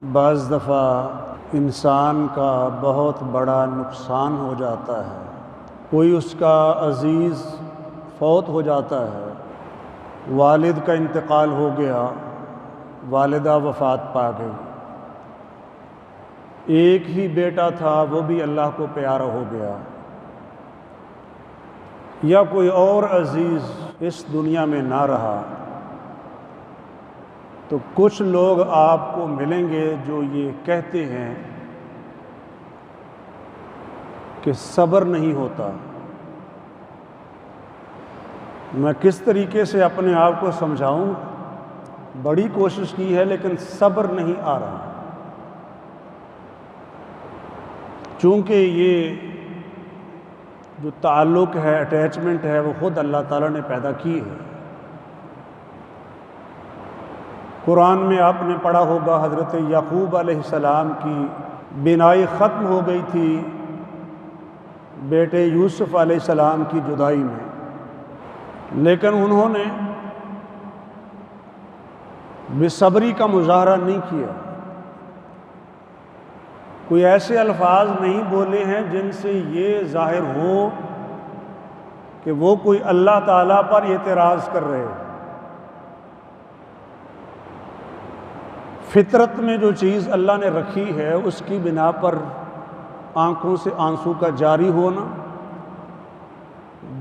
بعض دفعہ انسان کا بہت بڑا نقصان ہو جاتا ہے، کوئی اس کا عزیز فوت ہو جاتا ہے، والد کا انتقال ہو گیا، والدہ وفات پا گئی، ایک ہی بیٹا تھا وہ بھی اللہ کو پیارا ہو گیا، یا کوئی اور عزیز اس دنیا میں نہ رہا، تو کچھ لوگ آپ کو ملیں گے جو یہ کہتے ہیں کہ صبر نہیں ہوتا۔ میں کس طریقے سے اپنے آپ کو سمجھاؤں، بڑی کوشش کی ہے لیکن صبر نہیں آ رہا، چونکہ یہ جو تعلق ہے، اٹیچمنٹ ہے، وہ خود اللہ تعالیٰ نے پیدا کی ہے۔ قرآن میں آپ نے پڑھا ہوگا حضرت یعقوب علیہ السلام کی بینائی ختم ہو گئی تھی بیٹے یوسف علیہ السلام کی جدائی میں، لیکن انہوں نے بصبری کا مظاہرہ نہیں کیا، کوئی ایسے الفاظ نہیں بولے ہیں جن سے یہ ظاہر ہو کہ وہ کوئی اللہ تعالیٰ پر اعتراض کر رہے ہیں۔ فطرت میں جو چیز اللہ نے رکھی ہے اس کی بنا پر آنکھوں سے آنسو کا جاری ہونا،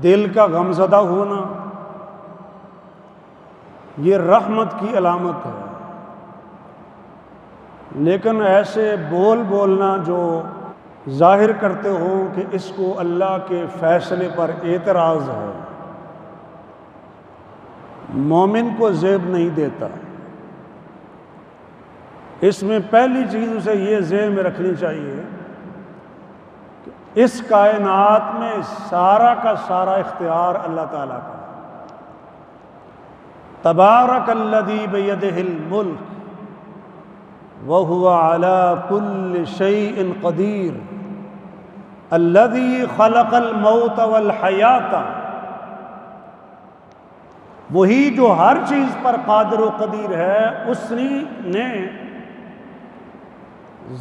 دل کا غمزدہ ہونا، یہ رحمت کی علامت ہے، لیکن ایسے بولنا جو ظاہر کرتے ہوں کہ اس کو اللہ کے فیصلے پر اعتراض ہے، مومن کو زیب نہیں دیتا۔ اس میں پہلی چیز اسے یہ ذہن میں رکھنی چاہیے کہ اس کائنات میں سارا کا سارا اختیار اللہ تعالیٰ کا ہے۔ تبارک الذی بیدہ الملک وہو علی کل شیء قدیر الذی خلق الموت والحیات، وہی جو ہر چیز پر قادر و قدیر ہے، اس نے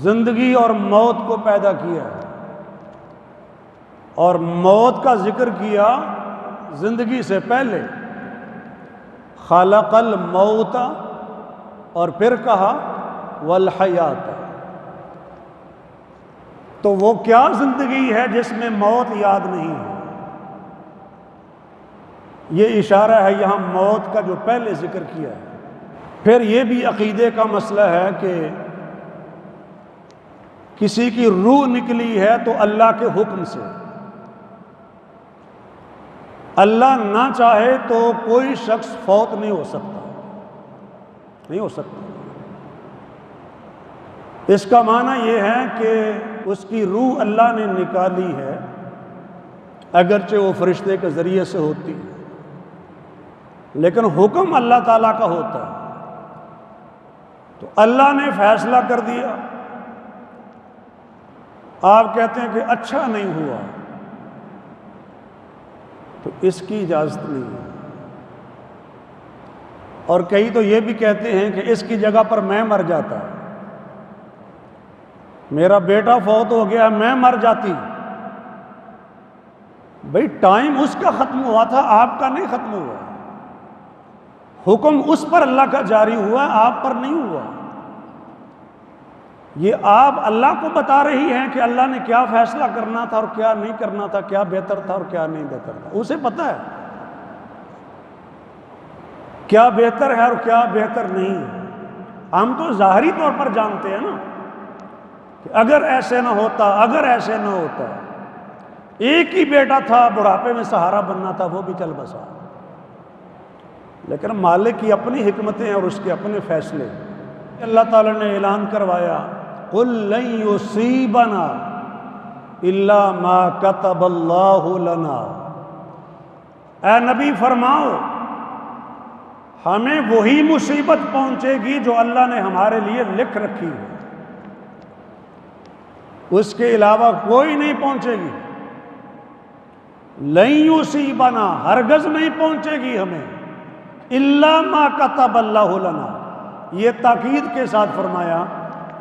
زندگی اور موت کو پیدا کیا ہے، اور موت کا ذکر کیا زندگی سے پہلے، خلق الموت، اور پھر کہا والحیات۔ تو وہ کیا زندگی ہے جس میں موت یاد نہیں ہے؟ یہ اشارہ ہے یہاں موت کا جو پہلے ذکر کیا ہے۔ پھر یہ بھی عقیدے کا مسئلہ ہے کہ کسی کی روح نکلی ہے تو اللہ کے حکم سے، اللہ نہ چاہے تو کوئی شخص فوت نہیں ہو سکتا۔ اس کا معنی یہ ہے کہ اس کی روح اللہ نے نکالی ہے، اگرچہ وہ فرشتے کے ذریعے سے ہوتی ہے، لیکن حکم اللہ تعالیٰ کا ہوتا ہے۔ تو اللہ نے فیصلہ کر دیا، آپ کہتے ہیں کہ اچھا نہیں ہوا، تو اس کی اجازت نہیں ہے۔ اور کئی تو یہ بھی کہتے ہیں کہ اس کی جگہ پر میں مر جاتا، میرا بیٹا فوت ہو گیا، میں مر جاتی۔ بھئی ٹائم اس کا ختم ہوا تھا، آپ کا نہیں ختم ہوا، حکم اس پر اللہ کا جاری ہوا، آپ پر نہیں ہوا۔ یہ آپ اللہ کو بتا رہی ہیں کہ اللہ نے کیا فیصلہ کرنا تھا اور کیا نہیں کرنا تھا، کیا بہتر تھا اور کیا نہیں بہتر تھا، اسے پتہ ہے کیا بہتر ہے اور کیا بہتر نہیں ہے۔ ہم تو ظاہری طور پر جانتے ہیں نا کہ اگر ایسے نہ ہوتا، اگر ایسے نہ ہوتا، ایک ہی بیٹا تھا، بڑھاپے میں سہارا بننا تھا، وہ بھی چل بسا، لیکن مالک کی اپنی حکمتیں اور اس کے اپنے فیصلے۔ اللہ تعالیٰ نے اعلان کروایا قُلْ لَن يُصِيبَنَا إِلَّا مَا كَتَبَ اللَّهُ لَنَا، اے نبی فرماؤ ہمیں وہی مصیبت پہنچے گی جو اللہ نے ہمارے لیے لکھ رکھی ہے، اس کے علاوہ کوئی نہیں پہنچے گی۔ لَن يُصِيبَنَا، ہرگز نہیں پہنچے گی ہمیں، إِلَّا مَا كَتَبَ اللَّهُ لَنَا، یہ تاکید کے ساتھ فرمایا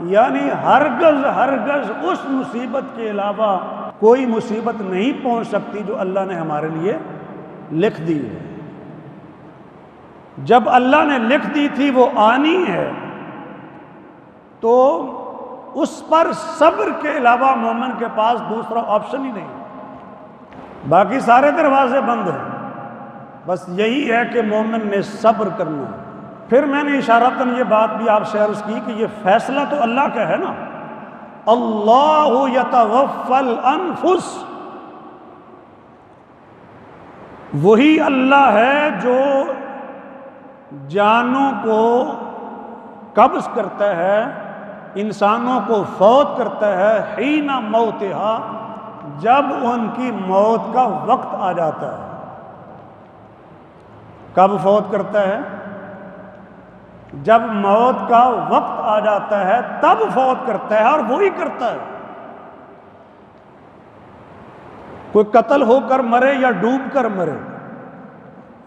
یعنی ہرگز اس مصیبت کے علاوہ کوئی مصیبت نہیں پہنچ سکتی جو اللہ نے ہمارے لیے لکھ دی ہے۔ جب اللہ نے لکھ دی تھی وہ آنی ہے، تو اس پر صبر کے علاوہ مومن کے پاس دوسرا آپشن ہی نہیں، باقی سارے دروازے بند ہیں، بس یہی ہے کہ مومن نے صبر کرنا ہے۔ پھر میں نے اشارتاً یہ بات بھی آپ سے عرض کی کہ یہ فیصلہ تو اللہ کا ہے نا، اللہ یتوفی الانفس، وہی اللہ ہے جو جانوں کو قبض کرتا ہے، انسانوں کو فوت کرتا ہے، حین موتہا، جب ان کی موت کا وقت آ جاتا ہے۔ کب فوت کرتا ہے؟ جب موت کا وقت آ جاتا ہے تب فوت کرتا ہے، اور وہی کرتا ہے۔ کوئی قتل ہو کر مرے یا ڈوب کر مرے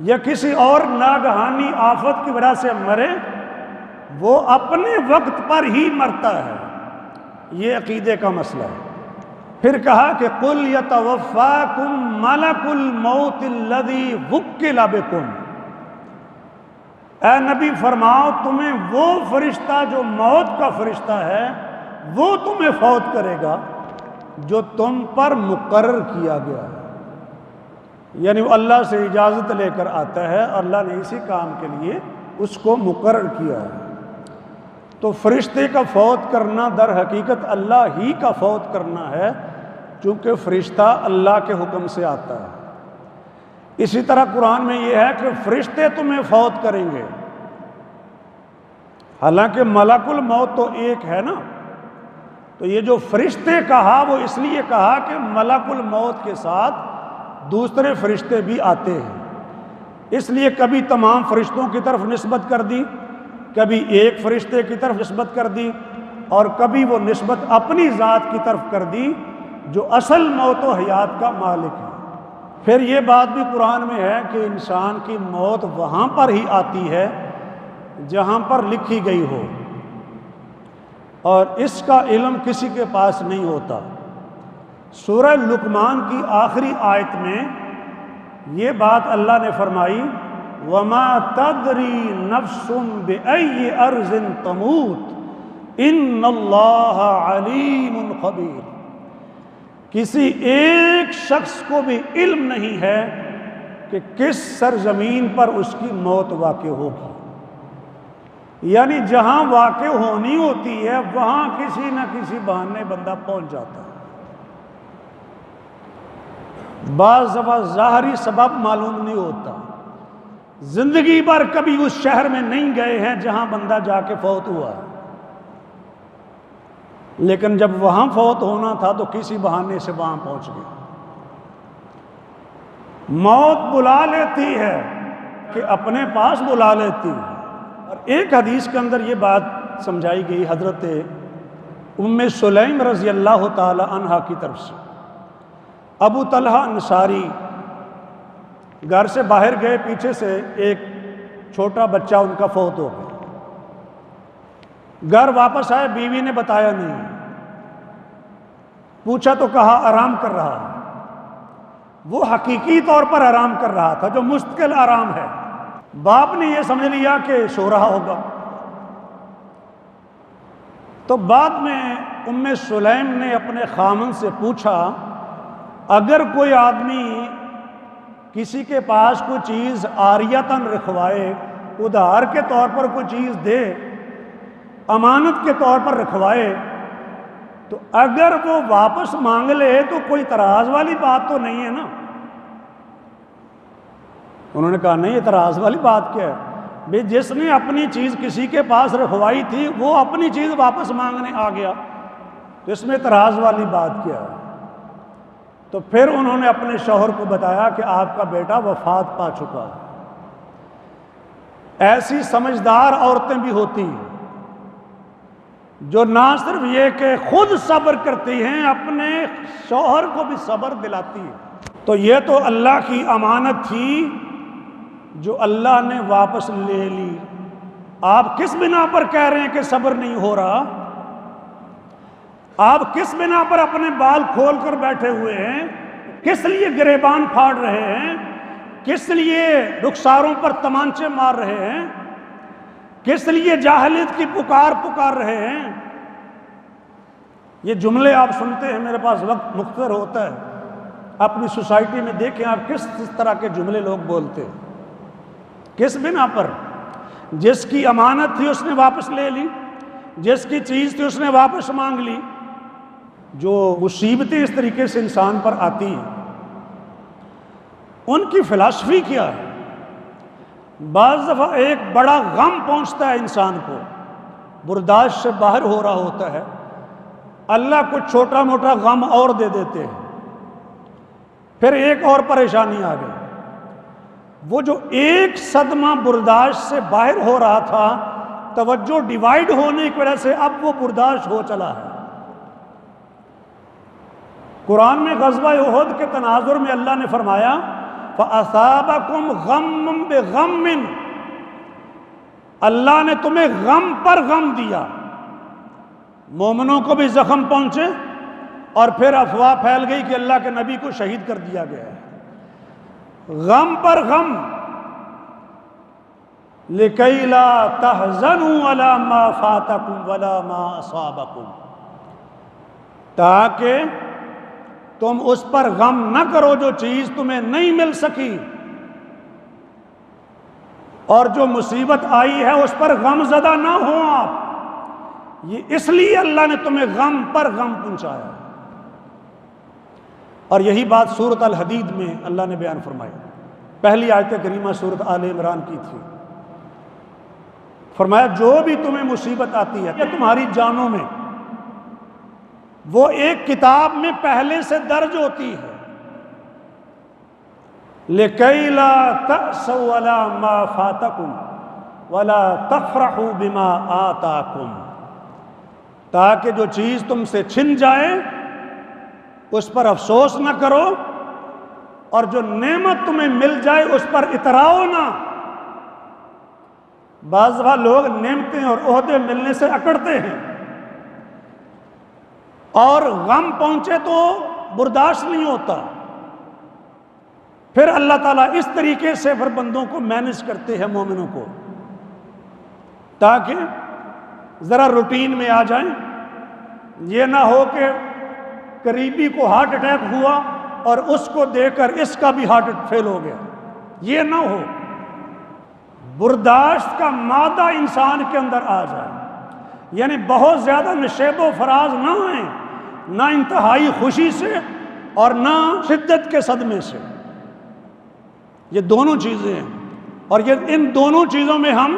یا کسی اور ناگہانی آفت کی وجہ سے مرے، وہ اپنے وقت پر ہی مرتا ہے۔ یہ عقیدے کا مسئلہ ہے۔ پھر کہا کہ قُلْ يَتَوَفَّاكُمْ مَلَكُ الْمَوْتِ الَّذِي وُكِّلَ بِكُمْ، اے نبی فرماؤ تمہیں وہ فرشتہ جو موت کا فرشتہ ہے وہ تمہیں فوت کرے گا جو تم پر مقرر کیا گیا ہے، یعنی وہ اللہ سے اجازت لے کر آتا ہے، اور اللہ نے اسی کام کے لیے اس کو مقرر کیا ہے۔ تو فرشتے کا فوت کرنا در حقیقت اللہ ہی کا فوت کرنا ہے، چونکہ فرشتہ اللہ کے حکم سے آتا ہے۔ اسی طرح قرآن میں یہ ہے کہ فرشتے تمہیں فوت کریں گے، حالانکہ ملک الموت تو ایک ہے نا، تو یہ جو فرشتے کہا وہ اس لیے کہا کہ ملک الموت کے ساتھ دوسرے فرشتے بھی آتے ہیں، اس لیے کبھی تمام فرشتوں کی طرف نسبت کر دی، کبھی ایک فرشتے کی طرف نسبت کر دی، اور کبھی وہ نسبت اپنی ذات کی طرف کر دی جو اصل موت و حیات کا مالک ہے۔ پھر یہ بات بھی قرآن میں ہے کہ انسان کی موت وہاں پر ہی آتی ہے جہاں پر لکھی گئی ہو، اور اس کا علم کسی کے پاس نہیں ہوتا۔ سورہ لقمان کی آخری آیت میں یہ بات اللہ نے فرمائی وَمَا تَدْرِي نَفْسٌ بِأَيِّ أَرْضٍ تَمُوتُ إِنَّ اللَّهَ عَلِيمٌ خَبِيرٌ، کسی ایک شخص کو بھی علم نہیں ہے کہ کس سرزمین پر اس کی موت واقع ہوگی، یعنی جہاں واقع ہونی ہوتی ہے وہاں کسی نہ کسی بہانے بندہ پہنچ جاتا ہے۔ بعض دفعہ ظاہری سبب معلوم نہیں ہوتا، زندگی بھر کبھی اس شہر میں نہیں گئے ہیں جہاں بندہ جا کے فوت ہوا ہے، لیکن جب وہاں فوت ہونا تھا تو کسی بہانے سے وہاں پہنچ گیا۔ موت بلا لیتی ہے کہ اپنے پاس بلا لیتی ہے۔ اور ایک حدیث کے اندر یہ بات سمجھائی گئی حضرت ام سلیم رضی اللہ تعالی عنہا کی طرف سے، ابو طلحہ انصاری گھر سے باہر گئے، پیچھے سے ایک چھوٹا بچہ ان کا فوت ہو گیا، گھر واپس آئے، بیوی نے بتایا نہیں، پوچھا تو کہا آرام کر رہا ہے۔ وہ حقیقی طور پر آرام کر رہا تھا جو مستقل آرام ہے، باپ نے یہ سمجھ لیا کہ سو رہا ہوگا۔ تو بعد میں ام سلیم نے اپنے خامن سے پوچھا اگر کوئی آدمی کسی کے پاس کوئی چیز عاریتاً رکھوائے، ادھار کے طور پر کوئی چیز دے، امانت کے طور پر رکھوائے، تو اگر وہ واپس مانگ لے تو کوئی اعتراض والی بات تو نہیں ہے نا؟ انہوں نے کہا نہیں، اعتراض والی بات کیا ہے بھئی، جس نے اپنی چیز کسی کے پاس رکھوائی تھی وہ اپنی چیز واپس مانگنے آ گیا، تو اس میں اعتراض والی بات کیا ہے؟ تو پھر انہوں نے اپنے شوہر کو بتایا کہ آپ کا بیٹا وفات پا چکا ہے۔ ایسی سمجھدار عورتیں بھی ہوتی ہیں جو نہ صرف یہ کہ خود صبر کرتی ہیں، اپنے شوہر کو بھی صبر دلاتی ہیں۔ تو یہ تو اللہ کی امانت تھی جو اللہ نے واپس لے لی۔ آپ کس بنا پر کہہ رہے ہیں کہ صبر نہیں ہو رہا؟ آپ کس بنا پر اپنے بال کھول کر بیٹھے ہوئے ہیں؟ کس لیے گریبان پھاڑ رہے ہیں؟ کس لیے رخساروں پر تمانچے مار رہے ہیں؟ کس لیے جاہلیت کی پکار رہے ہیں؟ یہ جملے آپ سنتے ہیں، میرے پاس وقت مختصر ہوتا ہے، اپنی سوسائٹی میں دیکھیں آپ کس طرح کے جملے لوگ بولتے ہیں۔ کس بنا پر؟ جس کی امانت تھی اس نے واپس لے لی، جس کی چیز تھی اس نے واپس مانگ لی۔ جو مصیبتیں اس طریقے سے انسان پر آتی ہیں، ان کی فلسفی کیا ہے؟ بعض دفعہ ایک بڑا غم پہنچتا ہے انسان کو، برداشت سے باہر ہو رہا ہوتا ہے، اللہ کچھ چھوٹا موٹا غم اور دے دیتے ہیں، پھر ایک اور پریشانی آ گئی۔ وہ جو ایک صدمہ برداشت سے باہر ہو رہا تھا، توجہ ڈیوائیڈ ہونے کی وجہ سے اب وہ برداشت ہو چلا ہے۔ قرآن میں غزوہ احد کے تناظر میں اللہ نے فرمایا فَأَصَابَكُمْ غَمٌّ بِغَمٍّ، اللہ نے تمہیں غم پر غم دیا۔ مومنوں کو بھی زخم پہنچے اور پھر افواہ پھیل گئی کہ اللہ کے نبی کو شہید کر دیا گیا ہے۔ غم پر غم، لِكَيْ لَا تَحْزَنُوا عَلَى مَا فَاتَكُمْ وَلَا مَا أَصَابَكُمْ، تاکہ تم اس پر غم نہ کرو جو چیز تمہیں نہیں مل سکی، اور جو مصیبت آئی ہے اس پر غم زدہ نہ ہو آپ۔ یہ اس لیے اللہ نے تمہیں غم پر غم پہنچایا۔ اور یہی بات سورۃ الحدید میں اللہ نے بیان فرمائی، پہلی آیت کریمہ سورۃ آل عمران کی تھی۔ فرمایا جو بھی تمہیں مصیبت آتی ہے یا تمہاری جانوں میں، وہ ایک کتاب میں پہلے سے درج ہوتی ہے۔ لِكَيْ لَا تَأْسَوْا عَلَى مَا فَاتَكُمْ وَلَا تَفْرَحُوا بِمَا آتَاكُمْ، تاکہ جو چیز تم سے چھن جائے اس پر افسوس نہ کرو، اور جو نعمت تمہیں مل جائے اس پر اتراؤ نہ۔ بعض لوگ نعمتیں اور عہدے ملنے سے اکڑتے ہیں، اور غم پہنچے تو برداشت نہیں ہوتا، پھر اللہ تعالیٰ اس طریقے سے پھر بندوں کو مینج کرتے ہیں، مومنوں کو، تاکہ ذرا روٹین میں آ جائیں۔ یہ نہ ہو کہ قریبی کو ہارٹ اٹیک ہوا اور اس کو دیکھ کر اس کا بھی ہارٹ فیل ہو گیا، یہ نہ ہو۔ برداشت کا مادہ انسان کے اندر آ جائے، یعنی بہت زیادہ نشیب و فراز نہ آئیں، نہ انتہائی خوشی سے اور نہ شدت کے صدمے سے۔ یہ دونوں چیزیں ہیں، اور یہ ان دونوں چیزوں میں ہم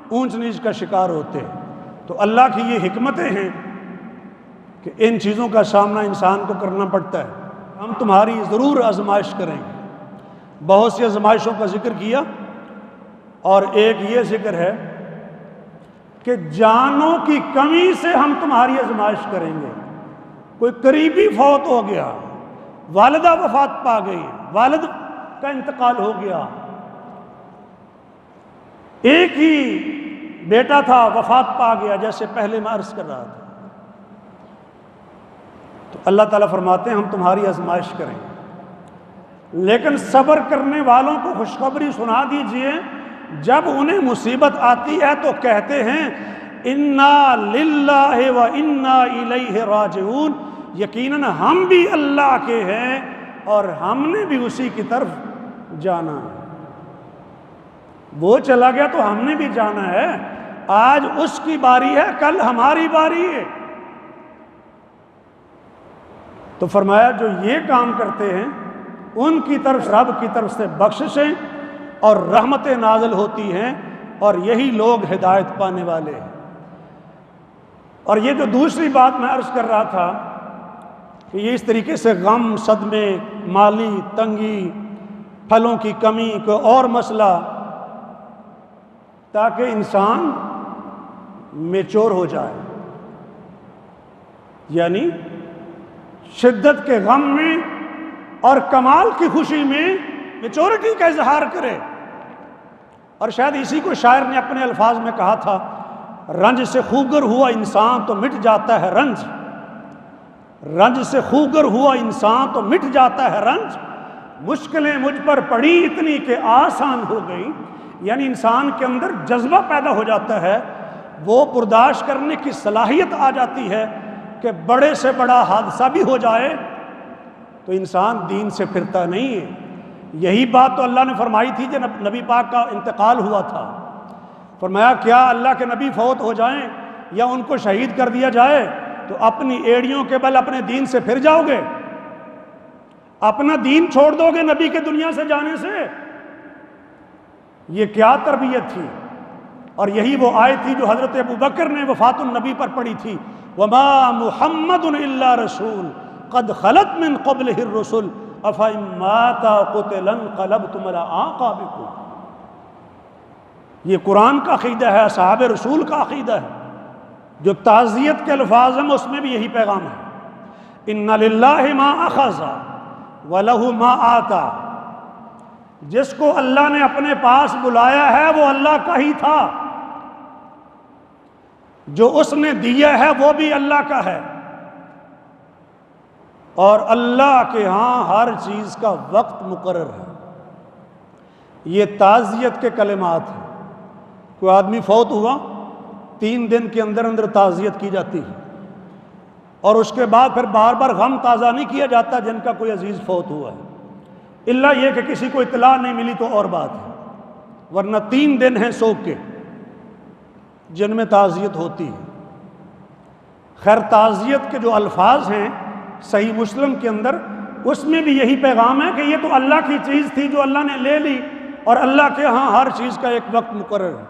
اونچ نیچ کا شکار ہوتے ہیں۔ تو اللہ کی یہ حکمتیں ہیں کہ ان چیزوں کا سامنا انسان کو کرنا پڑتا ہے۔ ہم تمہاری ضرور آزمائش کریں گے۔ بہت سی آزمائشوں کا ذکر کیا، اور ایک یہ ذکر ہے کہ جانوں کی کمی سے ہم تمہاری آزمائش کریں گے۔ کوئی قریبی فوت ہو گیا، والدہ وفات پا گئی، والد کا انتقال ہو گیا، ایک ہی بیٹا تھا وفات پا گیا، جیسے پہلے میں عرض کر رہا تھا، تو اللہ تعالیٰ فرماتے ہیں ہم تمہاری آزمائش کریں گے، لیکن صبر کرنے والوں کو خوشخبری سنا دیجئے، جب انہیں مصیبت آتی ہے تو کہتے ہیں انا للہ و انا الیہ راجعون، یقیناً ہم بھی اللہ کے ہیں اور ہم نے بھی اسی کی طرف جانا ہے۔ وہ چلا گیا تو ہم نے بھی جانا ہے، آج اس کی باری ہے، کل ہماری باری ہے۔ تو فرمایا جو یہ کام کرتے ہیں ان کی طرف رب کی طرف سے بخششیں اور رحمتیں نازل ہوتی ہیں، اور یہی لوگ ہدایت پانے والے ہیں۔ اور یہ جو دوسری بات میں عرض کر رہا تھا کہ یہ اس طریقے سے غم، صدمے، مالی تنگی، پھلوں کی کمی، کوئی اور مسئلہ، تاکہ انسان میچور ہو جائے، یعنی شدت کے غم میں اور کمال کی خوشی میں میچورٹی کا اظہار کرے۔ اور شاید اسی کو شاعر نے اپنے الفاظ میں کہا تھا، رنج سے خوگر ہوا انسان تو مٹ جاتا ہے رنج، رنج سے خوگر ہوا انسان تو مٹ جاتا ہے رنج، مشکلیں مجھ پر پڑی اتنی کہ آسان ہو گئی. یعنی انسان کے اندر جذبہ پیدا ہو جاتا ہے، وہ برداشت کرنے کی صلاحیت آ جاتی ہے کہ بڑے سے بڑا حادثہ بھی ہو جائے تو انسان دین سے پھرتا نہیں ہے. یہی بات تو اللہ نے فرمائی تھی جب نبی پاک کا انتقال ہوا تھا. فرمایا کیا اللہ کے نبی فوت ہو جائیں یا ان کو شہید کر دیا جائے تو اپنی ایڑیوں کے بل اپنے دین سے پھر جاؤ گے؟ اپنا دین چھوڑ دو گے نبی کے دنیا سے جانے سے؟ یہ کیا تربیت تھی؟ اور یہی وہ آیت تھی جو حضرت ابوبکر نے وفات النبی پر پڑھی تھی، وما محمد الا رسول قد خلت من قبلہ الرسل افإن مات قتل انقلبتم علی اعقابکم. یہ قرآن کا عقیدہ ہے، اصحاب رسول کا عقیدہ ہے. جو تعزیت کے الفاظ ہیں اس میں بھی یہی پیغام ہے، ان للہ ما اخذ ولہ ما آتا. جس کو اللہ نے اپنے پاس بلایا ہے وہ اللہ کا ہی تھا، جو اس نے دیا ہے وہ بھی اللہ کا ہے، اور اللہ کے ہاں ہر چیز کا وقت مقرر ہے. یہ تعزیت کے کلمات ہیں. کوئی آدمی فوت ہوا 3 دن کے اندر اندر تعزیت کی جاتی ہے، اور اس کے بعد پھر بار بار غم تازہ نہیں کیا جاتا جن کا کوئی عزیز فوت ہوا ہے، الا یہ کہ کسی کو اطلاع نہیں ملی تو اور بات ہے، ورنہ 3 دن ہیں سوگ کے جن میں تعزیت ہوتی ہے. خیر تعزیت کے جو الفاظ ہیں صحیح مسلم کے اندر، اس میں بھی یہی پیغام ہے کہ یہ تو اللہ کی چیز تھی جو اللہ نے لے لی، اور اللہ کے ہاں ہر چیز کا ایک وقت مقرر ہے.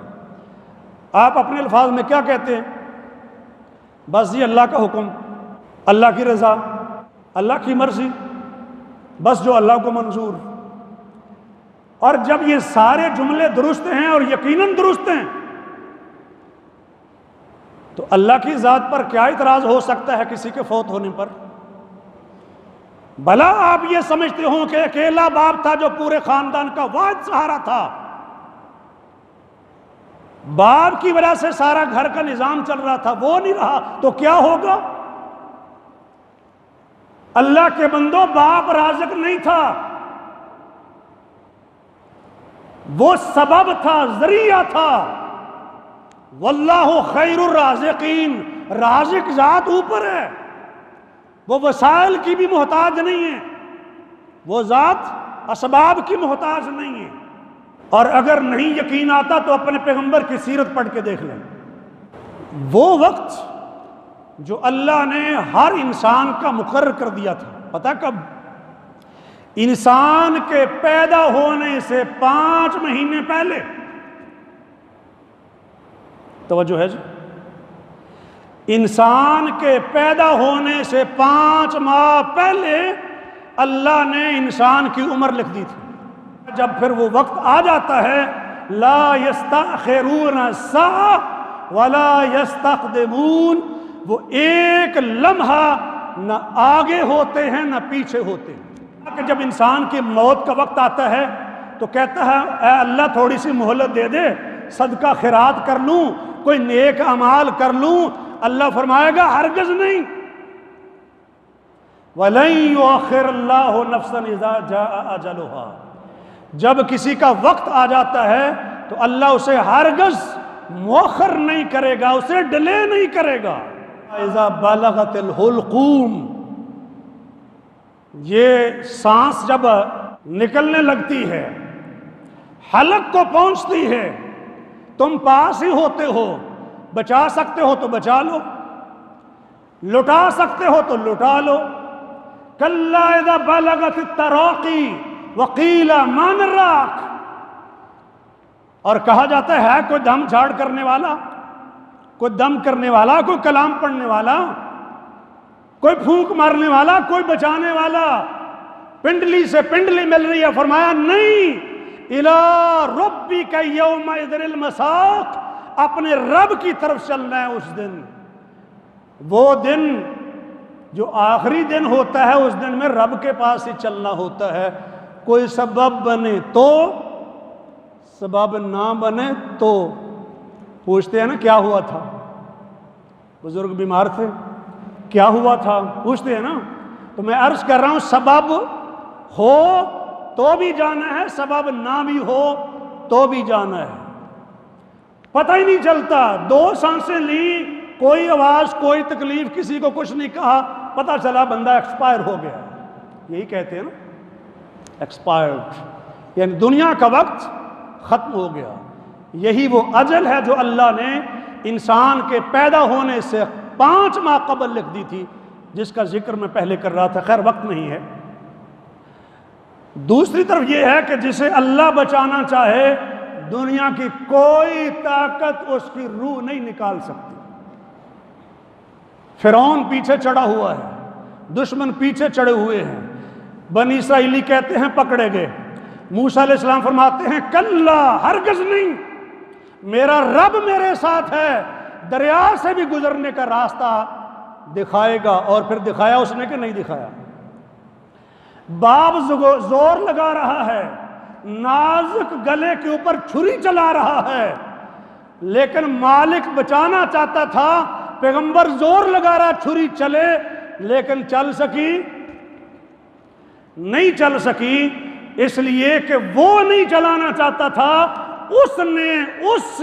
آپ اپنے الفاظ میں کیا کہتے ہیں؟ بس یہ اللہ کا حکم، اللہ کی رضا، اللہ کی مرضی، بس جو اللہ کو منظور. اور جب یہ سارے جملے درست ہیں اور یقیناً درست ہیں تو اللہ کی ذات پر کیا اعتراض ہو سکتا ہے کسی کے فوت ہونے پر؟ بھلا آپ یہ سمجھتے ہوں کہ اکیلا باپ تھا جو پورے خاندان کا واحد سہارا تھا، باپ کی وجہ سے سارا گھر کا نظام چل رہا تھا، وہ نہیں رہا تو کیا ہوگا؟ اللہ کے بندو، باپ رازق نہیں تھا، وہ سبب تھا، ذریعہ تھا. واللہ خیر الرازقین، رازق ذات اوپر ہے، وہ وسائل کی بھی محتاج نہیں ہے، وہ ذات اسباب کی محتاج نہیں ہے. اور اگر نہیں یقین آتا تو اپنے پیغمبر کی سیرت پڑھ کے دیکھ لیں. وہ وقت جو اللہ نے ہر انسان کا مقرر کر دیا تھا، پتہ کب؟ انسان کے پیدا ہونے سے 5 مہینے پہلے. توجہ ہے جی؟ انسان کے پیدا ہونے سے 5 ماہ پہلے اللہ نے انسان کی عمر لکھ دی تھی. جب پھر وہ وقت آ جاتا ہے، لا یستأخرون ساعة ولا یستقدمون، وہ ایک لمحہ نہ آگے ہوتے ہیں نہ پیچھے ہوتے ہیں. کہ جب انسان کی موت کا وقت آتا ہے تو کہتا ہے اے اللہ تھوڑی سی مہلت دے دے، صدقہ خیرات کر لوں، کوئی نیک اعمال کر لوں. اللہ فرمائے گا ہرگز نہیں. وَلَن يُؤَخِّرَ اللَّهُ نَفْسًا إِذَا جَاءَ أَجَلُهَا، جب کسی کا وقت آ جاتا ہے تو اللہ اسے ہرگز مؤخر نہیں کرے گا، اسے ڈیلے نہیں کرے گا. اذا بلغت الحلقوم، یہ سانس جب نکلنے لگتی ہے، حلق کو پہنچتی ہے، تم پاس ہی ہوتے ہو، بچا سکتے ہو تو بچا لو، لٹا سکتے ہو تو لٹا لو. کلا اذا بلغت التراقی وقیل من راق، اور کہا جاتا ہے کوئی دم جھاڑ کرنے والا، کوئی دم کرنے والا، کوئی کلام پڑھنے والا، کوئی پھونک مارنے والا، کوئی بچانے والا. پنڈلی سے پنڈلی مل رہی ہے. فرمایا نہیں، الی ربک یومئذ المساق، اپنے رب کی طرف چلنا ہے اس دن. وہ دن جو آخری دن ہوتا ہے، اس دن میں رب کے پاس ہی چلنا ہوتا ہے. کوئی سبب بنے تو، سبب نہ بنے تو. پوچھتے ہیں نا کیا ہوا تھا؟ بزرگ بیمار تھے، کیا ہوا تھا پوچھتے ہیں نا، تو میں عرض کر رہا ہوں سبب ہو تو بھی جانا ہے، سبب نہ بھی ہو تو بھی جانا ہے۔ پتہ ہی نہیں چلتا، 2 سانسیں لی، کوئی آواز کوئی تکلیف، کسی کو کچھ نہیں کہا، پتہ چلا بندہ ایکسپائر ہو گیا۔ یہی کہتے ہیں نا ایکسپائرڈ، یعنی دنیا کا وقت ختم ہو گیا۔ یہی وہ اجل ہے جو اللہ نے انسان کے پیدا ہونے سے 5 ماہ قبل لکھ دی تھی، جس کا ذکر میں پہلے کر رہا تھا، خیر وقت نہیں ہے۔ دوسری طرف یہ ہے کہ جسے اللہ بچانا چاہے، دنیا کی کوئی طاقت اس کی روح نہیں نکال سکتی۔ فرعون پیچھے چڑھا ہوا ہے، دشمن پیچھے چڑھے ہوئے ہیں، بنی اسرائیلی کہتے ہیں پکڑے گئے، موسیٰ علیہ السلام فرماتے ہیں کلا، ہرگز نہیں، میرا رب میرے ساتھ ہے، دریا سے بھی گزرنے کا راستہ دکھائے گا۔ اور پھر دکھایا اس نے کہ نہیں دکھایا؟ باپ زور لگا رہا ہے، نازک گلے کے اوپر چھری چلا رہا ہے، لیکن مالک بچانا چاہتا تھا، پیغمبر زور لگا رہا چھری چلے، لیکن چل سکی نہیں چل سکی، اس لیے کہ وہ نہیں چلانا چاہتا تھا، اس نے اس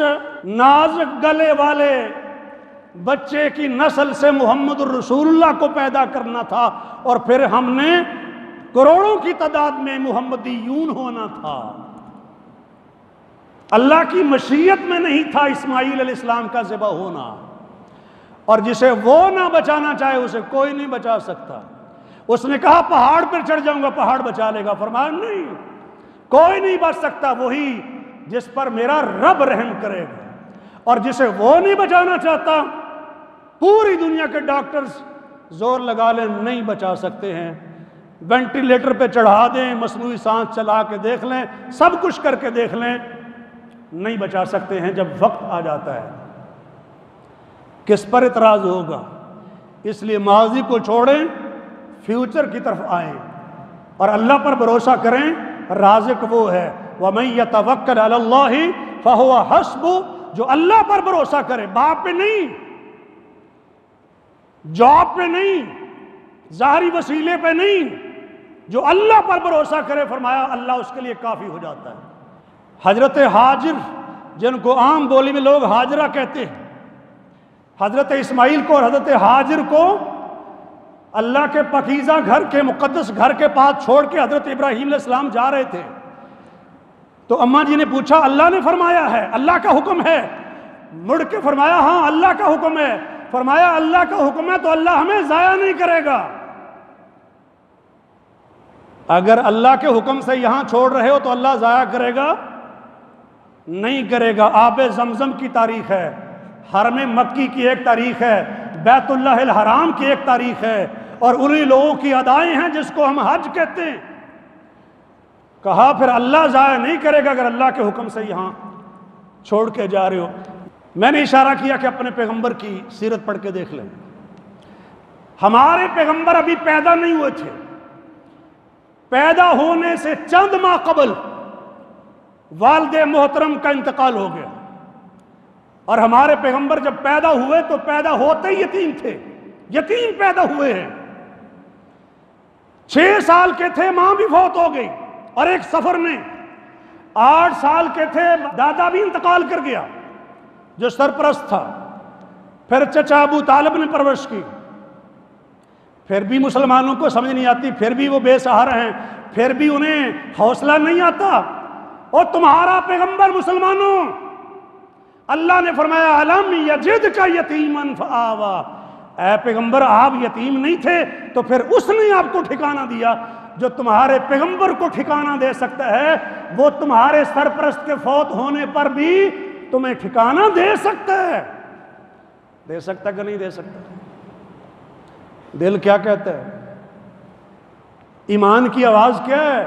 نازک گلے والے بچے کی نسل سے محمد الرسول اللہ کو پیدا کرنا تھا، اور پھر ہم نے کروڑوں کی تعداد میں محمدیون ہونا تھا۔ اللہ کی مشیت میں نہیں تھا اسماعیل علیہ السلام کا ذبح ہونا، اور جسے وہ نہ بچانا چاہے اسے کوئی نہیں بچا سکتا۔ اس نے کہا پہاڑ پر چڑھ جاؤں گا، پہاڑ بچا لے گا، فرمایا نہیں، کوئی نہیں بچ سکتا، وہی جس پر میرا رب رحم کرے گا۔ اور جسے وہ نہیں بچانا چاہتا، پوری دنیا کے ڈاکٹرز زور لگا لیں نہیں بچا سکتے ہیں، وینٹیلیٹر پہ چڑھا دیں، مصنوعی سانس چلا کے دیکھ لیں، سب کچھ کر کے دیکھ لیں، نہیں بچا سکتے ہیں۔ جب وقت آ جاتا ہے کس پر اعتراض ہوگا؟ اس لیے ماضی کو چھوڑیں، فیوچر کی طرف آئیں اور اللہ پر بھروسہ کریں، رازق وہ ہے۔ وَمَن يَتَوَكَّلْ عَلَى اللَّهِ فَهُوَ حَسْبُهُ، جو اللہ پر بھروسہ کرے، باپ پہ نہیں، جاب پہ نہیں، ظاہری وسیلے پہ نہیں، جو اللہ پر بھروسہ کرے، فرمایا اللہ اس کے لیے کافی ہو جاتا ہے۔ حضرت ہاجر، جن کو عام بولی میں لوگ ہاجرہ کہتے ہیں، حضرت اسماعیل کو اور حضرت ہاجر کو اللہ کے پاکیزہ گھر کے مقدس گھر کے پاس چھوڑ کے حضرت ابراہیم علیہ السلام جا رہے تھے، تو اماں جی نے پوچھا اللہ نے فرمایا ہے، اللہ کا حکم ہے؟ مڑ کے فرمایا ہاں اللہ کا حکم ہے۔ فرمایا اللہ کا حکم ہے تو اللہ ہمیں ضائع نہیں کرے گا۔ اگر اللہ کے حکم سے یہاں چھوڑ رہے ہو تو اللہ ضائع کرے گا؟ نہیں کرے گا۔ آب زمزم کی تاریخ ہے، حرم مکی کی ایک تاریخ ہے، بیت اللہ الحرام کی ایک تاریخ ہے، اور انہی لوگوں کی ادائیں ہیں جس کو ہم حج کہتے ہیں۔ کہا پھر اللہ ضائع نہیں کرے گا اگر اللہ کے حکم سے یہاں چھوڑ کے جا رہے ہو۔ میں نے اشارہ کیا کہ اپنے پیغمبر کی سیرت پڑھ کے دیکھ لیں، ہمارے پیغمبر ابھی پیدا نہیں ہوئے تھے، پیدا ہونے سے چند ماہ قبل والد محترم کا انتقال ہو گیا، اور ہمارے پیغمبر جب پیدا ہوئے تو پیدا ہوتے ہی یتیم تھے، یتیم پیدا ہوئے ہیں۔ 6 سال کے تھے ماں بھی فوت ہو گئی، اور ایک سفر میں 8 سال کے تھے دادا بھی انتقال کر گیا جو سرپرست تھا۔ پھر چچا ابو طالب نے پرورش کی، پھر بھی مسلمانوں کو سمجھ نہیں آتی، پھر بھی وہ بے سہارا ہیں، پھر بھی انہیں حوصلہ نہیں آتا۔ اور تمہارا پیغمبر مسلمانوں، اللہ نے فرمایا الم یجدک یتیما فآوی، اے پیغمبر آپ یتیم نہیں تھے تو پھر اس نے آپ کو ٹھکانہ دیا۔ جو تمہارے پیغمبر کو ٹھکانہ دے سکتا ہے وہ تمہارے سرپرست کے فوت ہونے پر بھی تمہیں ٹھکانہ دے سکتا ہے۔ دے سکتا کہ نہیں دے سکتا؟ دل کیا کہتا ہے؟ ایمان کی آواز کیا ہے؟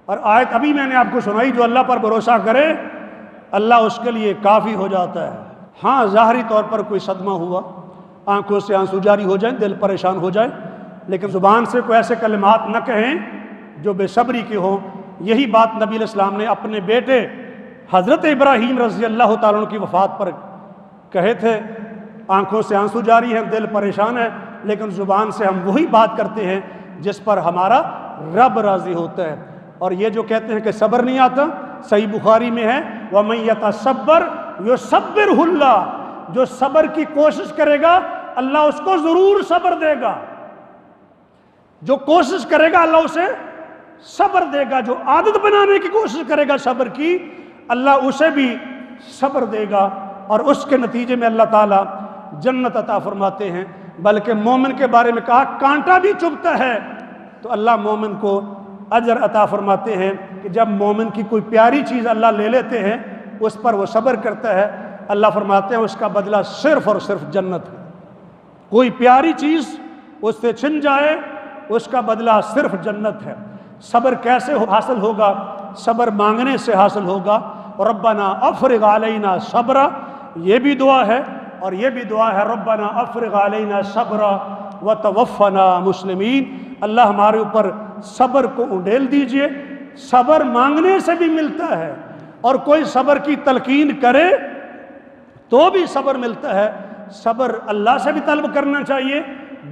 اور آیت ابھی میں نے آپ کو سنائی، جو اللہ پر بھروسہ کرے اللہ اس کے لیے کافی ہو جاتا ہے۔ ہاں ظاہری طور پر کوئی صدمہ ہوا، آنکھوں سے آنسو جاری ہو جائیں، دل پریشان ہو جائے، لیکن زبان سے کوئی ایسے کلمات نہ کہیں جو بے صبری کے ہوں۔ یہی بات نبی علیہ السلام نے اپنے بیٹے حضرت ابراہیم رضی اللہ تعالیٰ عنہ کی وفات پر کہے تھے آنکھوں سے آنسو جاری ہیں، دل پریشان ہے، لیکن زبان سے ہم وہی بات کرتے ہیں جس پر ہمارا رب راضی ہوتا ہے۔ اور یہ جو کہتے ہیں کہ صبر نہیں آتا، صحیح بخاری میں ہے وَمَن يَتَصَبَّرْ يُصَبِّرْهُ اللَّهُ، جو صبر کی کوشش کرے گا اللہ اس کو ضرور صبر دے گا، جو کوشش کرے گا اللہ اسے صبر دے گا، جو عادت بنانے کی کوشش کرے گا صبر کی اللہ اسے بھی صبر دے گا، اور اس کے نتیجے میں اللہ تعالیٰ جنت عطا فرماتے ہیں۔ بلکہ مومن کے بارے میں کہا کانٹا بھی چبھتا ہے تو اللہ مومن کو اجر عطا فرماتے ہیں کہ جب مومن کی کوئی پیاری چیز اللہ لے لیتے ہیں اس پر وہ صبر کرتا ہے، اللہ فرماتے ہیں اس کا بدلہ صرف اور صرف جنت ہے۔ کوئی پیاری چیز اس سے چھن جائے اس کا بدلہ صرف جنت ہے۔ صبر کیسے حاصل ہوگا؟ صبر مانگنے سے حاصل ہوگا۔ ربنا افرغ علینا صبرا، یہ بھی دعا ہے، اور یہ بھی دعا ہے ربنا افرغ علینا صبرا وتوفنا مسلمین، اللہ ہمارے اوپر صبر کو انڈیل دیجئے۔ صبر مانگنے سے بھی ملتا ہے، اور کوئی صبر کی تلقین کرے تو بھی صبر ملتا ہے۔ صبر اللہ سے بھی طلب کرنا چاہیے،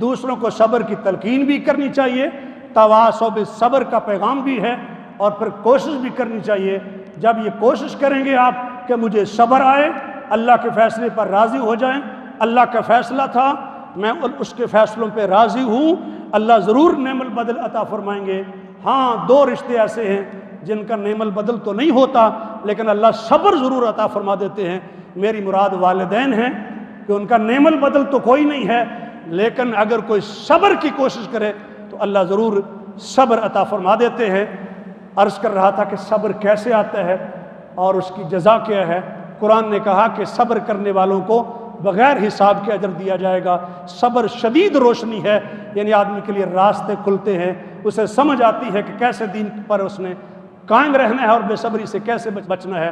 دوسروں کو صبر کی تلقین بھی کرنی چاہیے، تواصوا بالصبر کا پیغام بھی ہے، اور پھر کوشش بھی کرنی چاہیے۔ جب یہ کوشش کریں گے آپ کہ مجھے صبر آئے، اللہ کے فیصلے پر راضی ہو جائیں، اللہ کا فیصلہ تھا میں اس کے فیصلوں پہ راضی ہوں، اللہ ضرور نعم البدل عطا فرمائیں گے۔ ہاں، دو رشتے ایسے ہیں جن کا نعم البدل تو نہیں ہوتا لیکن اللہ صبر ضرور عطا فرما دیتے ہیں۔ میری مراد والدین ہیں کہ ان کا نعم البدل تو کوئی نہیں ہے، لیکن اگر کوئی صبر کی کوشش کرے تو اللہ ضرور صبر عطا فرما دیتے ہیں۔ عرض کر رہا تھا کہ صبر کیسے آتا ہے اور اس کی جزا کیا ہے۔ قرآن نے کہا کہ صبر کرنے والوں کو بغیر حساب کے اجر دیا جائے گا۔ صبر شدید روشنی ہے، یعنی آدمی کے لیے راستے کھلتے ہیں، اسے سمجھ آتی ہے کہ کیسے دین پر اس نے قائم رہنا ہے اور بے صبری سے کیسے بچنا ہے۔